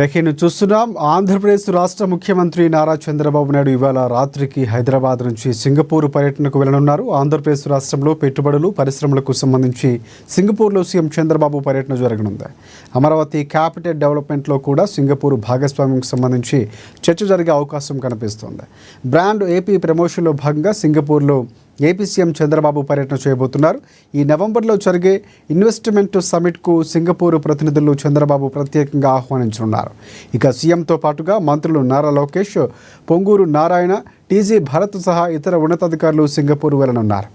Breaking చూస్తున్నాం. ఆంధ్రప్రదేశ్ రాష్ట్ర ముఖ్యమంత్రి నారా చంద్రబాబు నాయుడు ఇవాళ రాత్రికి హైదరాబాద్ నుంచి సింగపూర్ పర్యటనకు వెళ్లనున్నారు. ఆంధ్రప్రదేశ్ రాష్ట్రంలో పెట్టుబడులు పరిశ్రమలకు సంబంధించి సింగపూర్లో సీఎం చంద్రబాబు పర్యటన జరగనుంది. అమరావతి క్యాపిటల్ డెవలప్మెంట్లో కూడా సింగపూర్ భాగస్వామ్యంకు సంబంధించి చర్చ జరిగే అవకాశం కనిపిస్తోంది. బ్రాండ్ ఏపీ ప్రమోషన్లో భాగంగా సింగపూర్లో ఏపీ సీఎం చంద్రబాబు పర్యటన చేయబోతున్నారు. ఈ నవంబర్లో జరిగే ఇన్వెస్ట్మెంట్ సమిట్కు సింగపూర్ ప్రతినిధులు చంద్రబాబు ప్రత్యేకంగా ఆహ్వానించనున్నారు. ఇక సీఎంతో పాటుగా మంత్రులు నారా లోకేష్, పొంగూరు నారాయణ, టీజీ భరత్ సహా ఇతర ఉన్నతాధికారులు సింగపూర్ వెళ్లనున్నారు.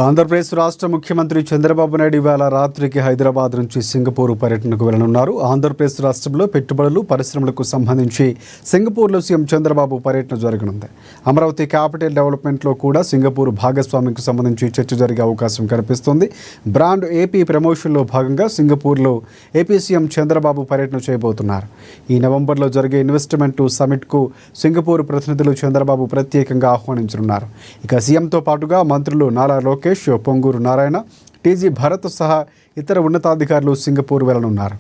ఆంధ్రప్రదేశ్ రాష్ట్ర ముఖ్యమంత్రి చంద్రబాబు నాయుడు ఇవాళ రాత్రికి హైదరాబాద్ నుంచి సింగపూర్ పర్యటనకు వెళ్లనున్నారు. ఆంధ్రప్రదేశ్ రాష్ట్రంలో పెట్టుబడులు పరిశ్రమలకు సంబంధించి సింగపూర్లో సీఎం చంద్రబాబు పర్యటన జరగనుంది. అమరావతి క్యాపిటల్ డెవలప్మెంట్లో కూడా సింగపూర్ భాగస్వామ్యంకు సంబంధించి చర్చ జరిగే అవకాశం కనిపిస్తోంది. బ్రాండ్ ఏపీ ప్రమోషన్లో భాగంగా సింగపూర్లో ఏపీ సీఎం చంద్రబాబు పర్యటన చేయబోతున్నారు. ఈ నవంబర్లో జరిగే ఇన్వెస్ట్మెంట్ సమిట్కు సింగపూర్ ప్రతినిధులు చంద్రబాబు ప్రత్యేకంగా ఆహ్వానించనున్నారు. ఇక సీఎంతో పాటుగా మంత్రులు నారా లోకేష్, పొంగూరు నారాయణ, టీజీ భరత్ సహా ఇతర ఉన్నతాధికారులు సింగపూర్ వెళ్లనున్నారు.